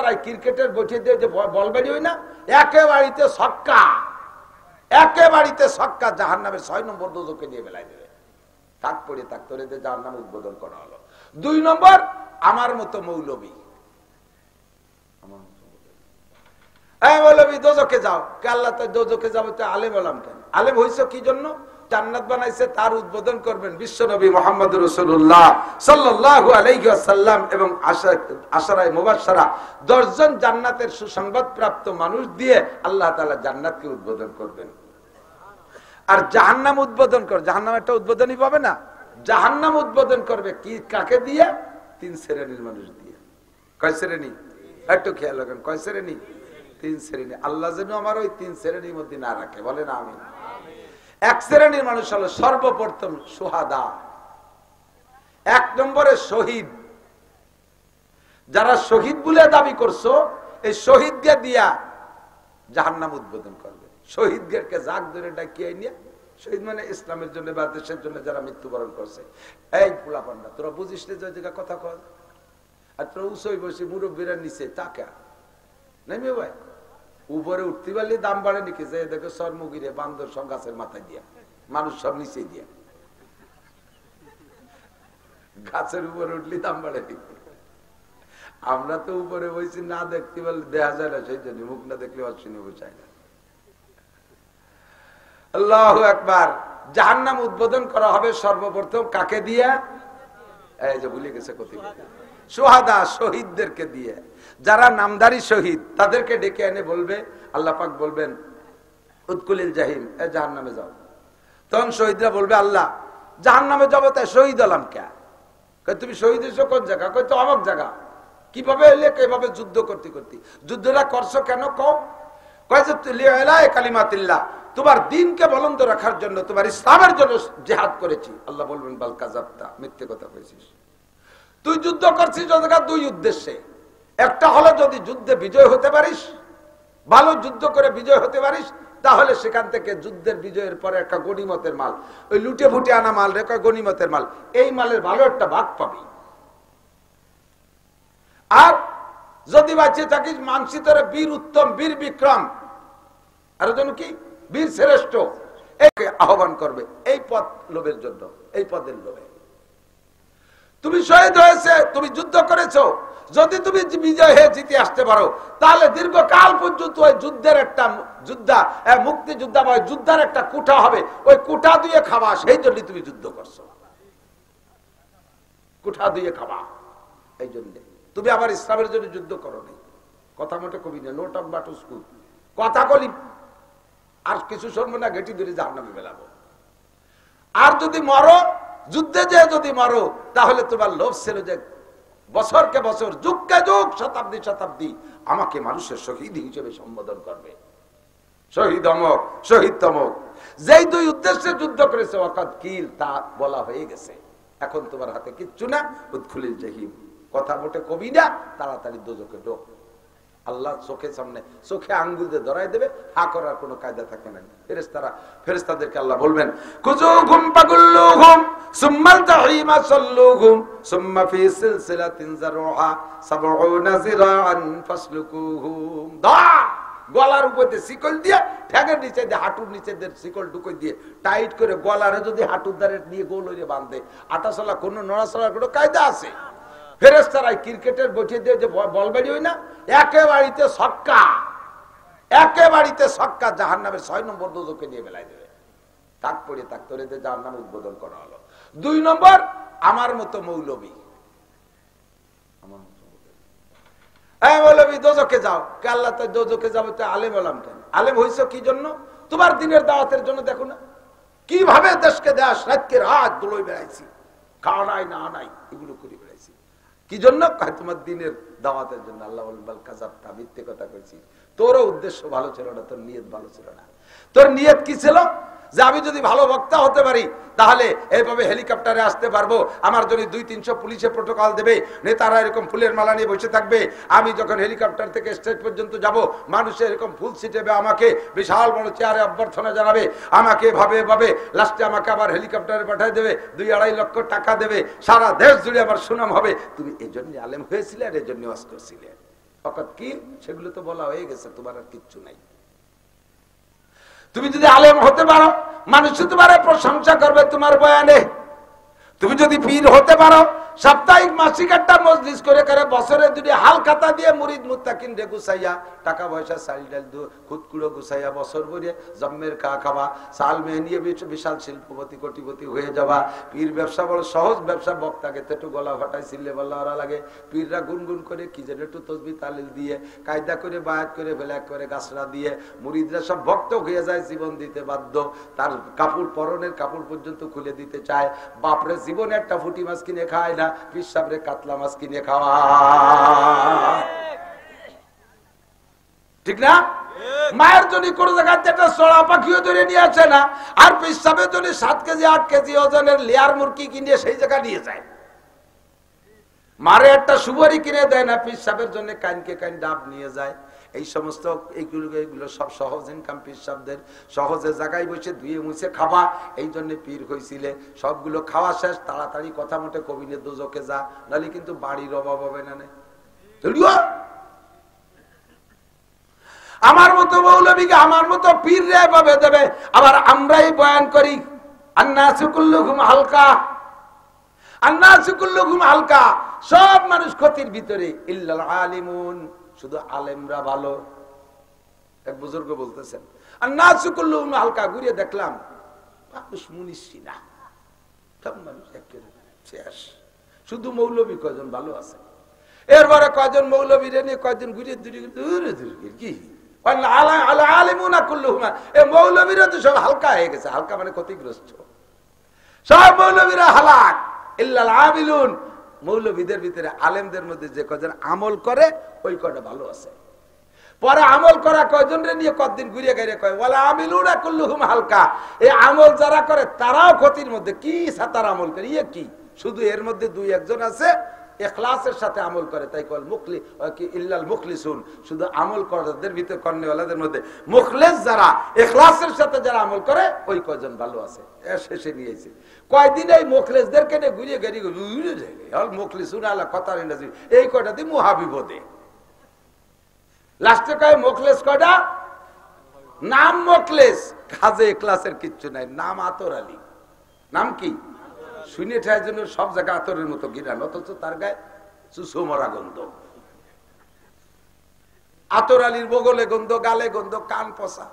ফেরেশতারা ক্রিকেটের বসে দিয়ে যে বল বেরি হয় না, একেবারেতে ছক্কা, একেবারেতে ছক্কা, জাহান্নামের 6 নম্বর দোজখে নিয়ে বেলায় দেবে। তাক পড়ে তাক তোরে দিয়ে জাহান্নাম উদ্বোধন করা হলো। 2 নম্বর, আমার মতো মৌলবী, মৌলবী দোজখে যাও, আল্লাহ তো দোজখে যাবো, তো আলেম হলাম কেন? আলেম হইছো কি জন্য? জান্নাত বানাইছে, তার উদ্বোধন করবেন বিশ্ব নবী মুহাম্মদ রাসূলুল্লাহ সাল্লাল্লাহু আলাইহি ওয়াসাল্লাম এবং আশারায়ে মুবাশশারা 10 জন জান্নাতের সুসংবাদ প্রাপ্ত মানুষ দিয়ে আল্লাহ তাআলা জান্নাতকে উদ্বোধন করবেন। আর জাহান্নাম উদ্বোধন কর, জাহান্নাম একটা উদ্বোধনই পাবে না, জাহান্নাম উদ্বোধন করবে কি, কাকে দিয়ে? 3 শ্রেণীর মানুষ দিয়ে। কয় শ্রেণী? একটু খেয়াল রাখেন, কয় শ্রেণী? 3 শ্রেণী। আল্লাহ যেন আমার ওই 3 শ্রেণীর মধ্যে না রাখে, বলেন আমিন। 1 শ্রেণীর মানুষ হলো সর্বপ্রথম সুহাদা, 1 নম্বরে শহীদ। যারা শহীদ বলে দাবি করছো, এই শহীদকে দিয়া জাহান্নাম উদ্বোধন করবে। শহীদদেরকে জাগ ধরে ডাকিয়ে নিয়ে, শহীদ মানে ইসলামের জন্য বা দেশের জন্য যারা মৃত্যুবরণ করছে। এই পোলাপান্ডা, তোরা বুঝিস না যে জায়গা কথা কয়, আর তোরা উঁচই বসে মুরব্বীরা নিচে টাকা নেমে ভাই উপরে উঠতে পারলে দাম বাড়ে নাকি? যে দেখো সরমুগিরে বান্দর সব গাছের মাথায় দিয়া, মানুষ সব নিচে দিয়া, গাছের উপরে উঠলে দাম বাড়ে নাকি? আমরা তো উপরে বসে না দেখতে পারলে দেখা যায় না, সেই জন্য মুখ না দেখলে অশ্বিনী বোঝায় না। আল্লাহু আকবার। জাহান্নাম উদ্বোধন করা হবে সর্বপ্রথম কাকে দিয়া? এই যে ভুলে গেছে কতিপয় সুহাদা, শহীদদেরকে দিয়ে। যারা নামদারি শহীদ তাদেরকে ডেকে এনে বলবে, আল্লাহ পাক বলবেন উদকুলিল জাহিম, জাহান্নামে যাও। তখন শহীদরা বলবে, আল্লাহ জাহান্নামে যাবো, তাই শহীদ হলাম কে? তুমি শহীদ হয়েছো কোন জায়গা? কই তো অমুক জায়গা। কিভাবে এলে? এভাবে যুদ্ধ করতে করতে। যুদ্ধটা করছো কেন কও? কয় যে কালিমাতিল্লাহ, তোমার দিনকে বলন্দ রাখার জন্য, তোমার ইসলামের জন্য জিহাদ করেছি। আল্লাহ বলবেন বাল কাযাবতা, মিথ্যে কথা কইছিস। তুই যুদ্ধ করছিস 2 উদ্দেশ্যে। একটা হলো যদি যুদ্ধে বিজয় হতে পারিস, ভালো যুদ্ধ করে বিজয় হতে পারিস, তাহলে সেখান থেকে যুদ্ধের বিজয়ের পরে একটা গনিমতের মাল, ওই লুটে ফুটে আনা মাল রেখে গনিমতের মাল, এই মালের ভালো একটা ভাগ পাবি। আর যদি বাঁচিয়ে থাকিস মানসি তোরে বীর উত্তম, বীর বিক্রম, আর যেন কি বীর শ্রেষ্ঠ, এই আহ্বান করবে এই পদ লোভের জন্য, এই পদের লোভে। তুমি শহীদ হয়েছে, তুমি যুদ্ধ করেছো, যদি তুমি বিজয় হয়ে জিতে আসতে পারো, তাহলে দীর্ঘকাল পর্যন্ত ওই যুদ্ধের একটা মুক্তিযোদ্ধা বা যুদ্ধার একটা কুঠা হবে, ওই কুঠা দিয়ে খাবা, সেই জন্য তুমি যুদ্ধ করছো, কুঠা দিয়ে খাবা, এই জন্য। তুমি আবার ইসলামের জন্য যুদ্ধ করো নি, কথা মোটে কবি না, নোট অফ বাটু স্কুল, কথা কলি আর কিছু শুনবো না, ঘেটি ধরে জাহান্নামে ফেলাবো। আর যদি মরো, যুদ্ধে যে যদি মরো, তাহলে তোমার লোভ ছিল যে বছরকে বছর, যুগকে যুগ, শতাব্দী শতাব্দী আমাকে মানুষের শহীদ হিসেবে সম্বোধন করবে। শহীদ অমক, শহীদ তমক, যেই 2 উদ্দেশ্যে যুদ্ধ করেছে ওয়াকাদ কিল, তা বলা হয়ে গেছে। এখন তোমার হাতে কিচ্ছু না, উদখুলিল জাহিম, কথা মোটে কবি না, তাড়াতাড়ি দোজখে ঢোক। আল্লাহ চোখের সামনে, চোখে আঙ্গুল দিয়ে ধরাই দেবে, হা করার কোনো কায়দা থাকে না। ফেরেশতাদেরকে আল্লাহ বলবেন, কুজুহুম পাগুল্লুহুম সুম্মাল জাহিমা সাল্লুহুম সুম্মা ফি সিলসিলাতিন যারউহা 70 যিরাআন ফাসলুকুহুম। গলার উপরে শিকল দিয়ে, ঠ্যাঙের নিচে দিয়ে, হাঁটুর নিচে দিয়ে শিকল ঢুকে দিয়ে টাইট করে গলারে যদি হাঁটুর দ্বারে নিয়ে গোল হয়ে বাঁধে, আটাচলা কোনো নড়াচলার কোনো কায়দা আছে? ফেরেশতারা ক্রিকেটের বসে দিয়ে যে বল বেরি হয় না, একেবারেতে ছক্কা, একেবারেতে ছক্কা, জাহান্নামের 6 নম্বর দোজখে নিয়ে বেলায় দেবে। তাক পড়ে তাক তোরে দিয়ে জাহান্নাম উদ্বোধন করা হলো। 2 নম্বর, আমার মতো মৌলবী, মৌলবী দোজখে যাও, আল্লাহ তো দোজখে যাবো, তো আলেম হলাম কেন? আলেম হইছো কি জন্য? তোমার দিনের দাওয়াতের জন্য। দেখো না কিভাবে দেশকে দেশ রাতকে রাত দোলই বেড়াইছি, খাওয়া নাই না নাই এগুলো করে বেড়াইছি। কি জন্য? তোমার দিনের দাওয়াতের জন্য। আল্লাহ বলবেন কাযাবতা, মিথ্যে কথা কইছি। তোরও উদ্দেশ্য ভালো ছিল না, তোর নিয়ত ভালো ছিল না। তোর নিয়ত কি ছিল? যে আমি যদি ভালো বক্তা হতে পারি, তাহলে এইভাবে হেলিকপ্টারে আসতে পারবো, আমার যদি 200-300 পুলিশে প্রোটোকল দেবে, নেতারা এরকম ফুলের মালা নিয়ে বসে থাকবে, আমি যখন হেলিকপ্টার থেকে স্টেজ পর্যন্ত যাব, মানুষে এরকম ফুল ছিটাবে, আমাকে বিশাল বড় চেয়ারে অভ্যর্থনা জানাবে, আমাকে এভাবে লাস্টে আমাকে আবার হেলিকপ্টারে পাঠিয়ে দেবে, 2-2.5 লক্ষ টাকা দেবে, সারা দেশ জুড়ে আমার সুনাম হবে। তুমি এই জন্য আলেম হয়েছিলে আর এই জন্য ওয়াজ করছিলে। অকাত কি সেগুলো তো বলা হয়ে গেছে, তোমার আর কিচ্ছু নাই। তুমি যদি আলেম হতে পারো মানুষ তোমার প্রশংসা করবে তোমার বয়ানে। তুমি যদি পীর হতে পারো সাপ্তাহিক মাসিক একটা মজলিস করে করে বছরে দুটি হালখাতা দিয়ে মুরিদ মুত্তাকিন রে গুছাইয়া টাকা পয়সা চাল ডাল খুদকুড়ো গুছাইয়া বছর ভরে জন্মের খাওয়া সাল মেহনিয়ে বিশাল শিল্পপতি কোটিপতি হয়ে যাওয়া। পীর ব্যবসা বড় সহজ ব্যবসা, বক্তাকে তো একটু গলা ফাটাই চিল্লে বল্লা ওরা লাগে। পীররা গুনগুন করে কি যেন একটু তসবি তালিল দিয়ে কায়দা করে বায়াত করে ফেলে করে গাছরা দিয়ে মুরিদরা সব ভক্ত হয়ে যায়, জীবন দিতে বাধ্য। তার কাপড় পরনের কাপড় পর্যন্ত খুলে দিতে চায়। বাপরে জীবনে একটা ফুটি মাছ কিনে খায় না, পিসাবরে কাতলা মাছ কিনে খাওয়া, ঠিক না? মায়ের জন্য কোন জায়গায় একটা চড়া পাখিও ধরে নিয়ে আসে না, আর পিসাবের জন্য 7 কেজি 8 কেজি ওজনের লেয়ার মুরগি কিনে সেই জায়গা নিয়ে যায়। মারে একটা সুবরি কিনে দেয় না, পিসাবের জন্য কানকে কান ডাব নিয়ে যায়। এই সমস্ত এইগুলো সব সহজ ইনকাম পিসাবদের, সহজে জায়গায় বসে ধুয়ে মুছে খাওয়া। এই জন্য পীর হয়েছিলে। সবগুলো খাওয়া শেষ, তাড়াতাড়ি কথা মতে কবিনে দোজকে যা, নাহলে কিন্তু বাড়ির অভাব হবে না। আমার মতো মৌলবীকে আমার মতো পীর রে ভাবে দেবে। আবার আমরাই বয়ান করি আন্নাসু কুল্লুহুম হালকা, আন্নাসু কুল্লুহুম হালকা, সব মানুষ ক্ষতির ভিতরে ইল্লাল আলিমুন, শুধু আলেমরা ভালো। এক বুজুর্গ বলতেছেন আন্নাসু কুল্লুহুম হালকা, ঘুরে দেখলাম মানুষ মুনিশি না, সব মানুষ একেবারে শেষ, শুধু মৌলবী কয়জন ভালো আছে। এরপরে কয়জন মৌলবী রে নিয়ে কয়জন ঘুরে দূরে দূরে কি মৌলবীরা তো সব হালকা হয়ে গেছে। হালকা মানে ক্ষতিগ্রস্ত, সব মৌলবীরা হালাক ইল্লাল আমিলুন। মৌলবীদের ভিতরে আলেমদের মধ্যে যে কয়জন আমল করে ওই কয়টা ভালো আছে। পরে আমল করা কয়জন রে নিয়ে কতদিন ঘুরে গেড়ে কয় ওয়ালা আমিলুনা কুল্লুহুম হালকা, এই আমল যারা করে তারাও ক্ষতির মধ্যে। কি সাতার আমল করে ইয়ে কি, শুধু এর মধ্যে 2-1 আছে ইখলাসের সাথে আমল করে, তাই কল মুখলি কি ইল্লাল মুখলিসুন, শুধু আমল করাদের ভিতরে কর্নেওয়ালাদের মধ্যে মুখলিস যারা ইখলাসের সাথে যারা আমল করে ওই কয়জন ভালো আছে। শেষে নিয়েছে কয়দিন এই মুখলিসদেরকে নিয়ে ঘুরিয়ে গেড়ি মুখলিসুন আলা কথা এই কয়টা দিয়ে মুহাবিবদে লাস্টে কয় মুখলিস কয়টা, নাম মুখলিস, কাজে ইখলাসের কিচ্ছু নাই, নাম আতর আলী। নাম কি শুনে ঠায় জন্য সব জায়গায় আতরের মতো গিরান, অথচ তার গায়ে চুষো মরা গন্ধ। আতর আলীর বগলে গন্ধ, গালে গন্ধ, কান পচা।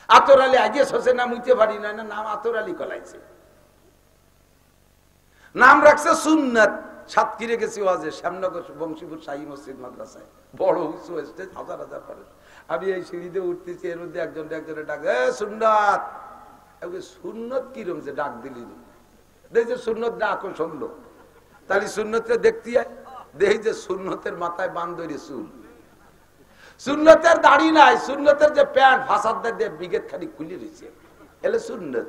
আতর আলী আগে শোষে নাম উঠতে পারি না, নাম আতর আলী কলাইছে। নাম রাখছে সুন্নাত। সাতক্ষীরে গেছি ওয়াজে, শ্যামনগর বংশীপুর শাহী মসজিদ মাদ্রাসায়, বড় উঁচু স্টেজ, 1000 মানুষ। আমি এই সিঁড়িতে উঠতেছি, এর মধ্যে একজনে ডাক সুন্নাত। সুন্নত কিরম যে ডাক দিলি, দেখছে সুন্নত ডাকো শুনলো, তাহলে সুন্নতটা দেখতে দেখি যে সুন্নতের মাথায় বান্দরি চুল, সুন্নতের দাড়ি নাই, সুন্নতের যে প্যান্ট ফাঁসাদার দিয়ে বিগেট খালি খুলে রয়েছে, এলে সুন্নত।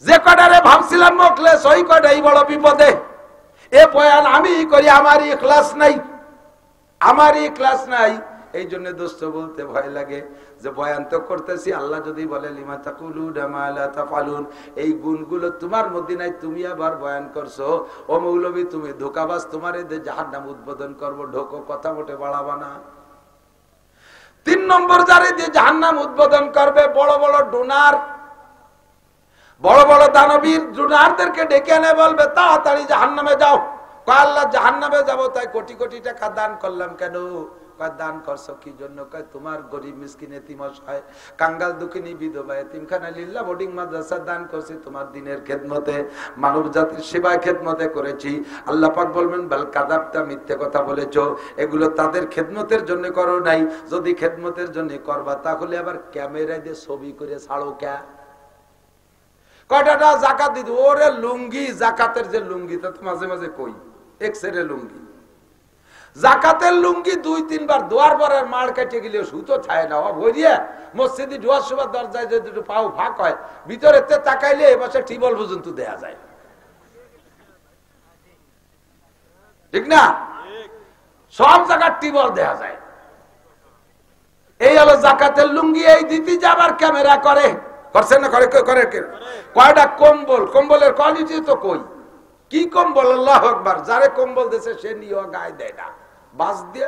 যে কটারে ভাবছিলাম মুখলেস ওই কটাই বড় বিপদে। এ বয়ান আমি করি, আমারই ক্লাস নাই, আমারই ক্লাস নাই। এই জন্য দোস্ত বলতে ভয় লাগে যে বয়ান তো করতেছি, আল্লাহ যদি বলে লিমা তাকুলুনা মা লা তাফালুন, এই গুণগুলো তোমার মধ্যে নাই, তুমি আবার বয়ান করছো। ও মৌলবী তুমি ধোঁকাবাজ, তোমার এদের জাহান্নাম উদ্বোধন করবো, ঢোকো, কথা মোটে বাড়াবা না। 3 নম্বর যারে দিয়ে জাহান্নাম উদ্বোধন করবে বড় বড় ডোনার, বড় বড় দানবীর ডোনারদেরকে ডেকে এনে বলবে তাড়াতাড়ি জাহান্নামে যাও। কয় আল্লাহ জাহান্নামে যাবো, তাই কোটি কোটি টাকা দান করলাম কেন? দান করছো কি জন্য? তোমার গরিব মিসকিন এতিম অসহায় কাঙ্গাল দুঃখিনী বিধবা এতিমখানা লিল্লাহ বোর্ডিং মাদ্রাসা দান করছি, তোমার দিনের খেদমতে, মানব জাতির সেবায় খেদমতে করেছি। আল্লাহ পাক বলবেন বাল কাযাবতা, মিথ্যে কথা বলেছো, এগুলো তাদের খেদমতের জন্য করো নাই। যদি খেদমতের জন্য করবা তাহলে আবার ক্যামেরা দিয়ে ছবি করে ছাড়ো কে? কয়টা জাকাত দিদি, ওরে লুঙ্গি, জাকাতের যে লুঙ্গি তা তো মাঝে মাঝে কই এক্সের লুঙ্গি, জাকাতের লুঙ্গি 2-3 বার দোয়ার পরের মার কেটে গেলে সুতো ছায় না, ভরিয়ে মসজিদে ঢোয়ার সময় দরজায় যদি পাও ফাঁক হয়, ভিতরে তাকাইলে এবার টিবল পর্যন্ত দেয়া যায়, ঠিক না? সব জায়গার টিবল দেয়া যায়। এই হলো জাকাতের লুঙ্গি। এই দিতে যাবার ক্যামেরা করে, করছেন না? করে করে কয়টা কম্বল, কম্বলের কোয়ালিটি তো কই, কি কম্বল, আল্লাহু আকবার। যারে কম্বল দিয়েছে সে নিয়ে গায়ে দেয় না, বাস দিয়ে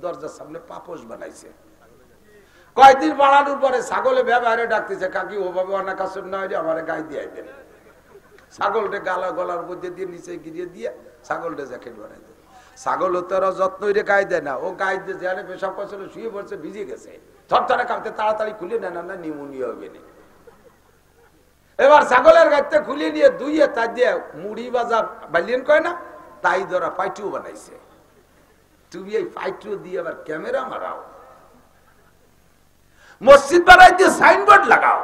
দরজার সামনে পাপোশ বানাইছে। কয়েকদিন বাড়ানোর পরে ছাগলে ব্যবহারে ডাকতেছে, কাকি ওভাবে অনেক আসন না হয়ে আমার গায়ে দিয়ে দেন। ছাগলটা গলার মধ্যে দিয়ে নিচে গিরিয়ে দিয়ে ছাগলটা জ্যাকেট বানাই দেয়। ছাগল তো যত্ন গায়ে দেয় না, ও গায়ে দিয়ে যেখানে পেশাব করছিল শুয়ে পড়ছে, ভিজে গেছে, থরথরে কাঁপতে, তাড়াতাড়ি খুলে নেন না, নিউমোনিয়া হবে না। এবার ছাগলের গাইতে খুলে নিয়ে ধুইয়ে তাই দিয়ে মুড়ি বাজা বালিয়েন কয় না, তাই ধরা পাইটুও বানাইছে। তুমি এই পাইটু দিয়ে আবার ক্যামেরা মারাও, মসজিদ বানাই দিয়ে সাইনবোর্ড লাগাও,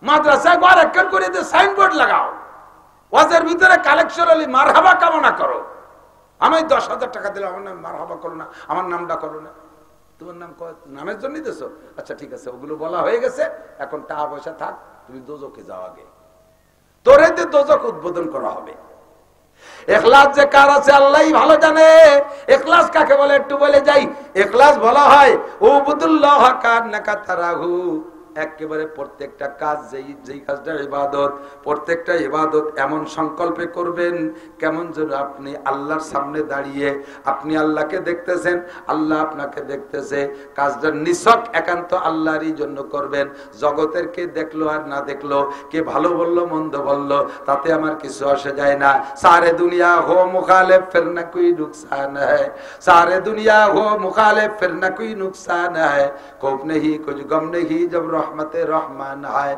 মাদ্রাসায় ঘর একখান করে দিয়ে সাইনবোর্ড লাগাও, ওয়াজের ভিতরে কালেকশন হলে মারহাবা কামনা করো। আমি 10,000 টাকা দিলাম, আমার নাম মারহাবা করো না, আমার নামটা করো না। তোমার নাম নামের জন্য দিছো, আচ্ছা ঠিক আছে, ওগুলো বলা হয়ে গেছে, এখন টাকা পয়সা থাক, তুমি দোজখে যাও আগে, তোরে দিয়ে দোজখ উদ্বোধন করা হবে। ইখলাস যে কার আছে আল্লাহই ভালো জানে। ইখলাস কাকে বলে একটু বলে যাই। ইখলাস বলা হয় উবুদুল্লাহ কান্নাকা তারাহু, একেবারে প্রত্যেকটা কাজ, যেই কাজটা ইবাদত, প্রত্যেকটা ইবাদত এমন সংকল্পে করবেন কেমন যেন আপনি আল্লাহর সামনে দাঁড়িয়ে আপনি আল্লাহকে দেখতেছেন, আল্লাহ আপনাকে দেখতেছে। কাজটা নিছক একান্ত আল্লাহরই জন্য করবেন। জগতের কে দেখলো আর না দেখলো, কে ভালো বললো মন্দ বললো, তাতে আমার কিছু আসে যায় না। সারে দুনিয়া হো মুখালিফ ফির না কোই নুকসান হ্যায়, সারে দুনিয়া হো মুখালিফ ফির না কোই নুকসান হ্যায়, খৌফ নেহি কুছ গম নেহি জব रहमत रहमान है।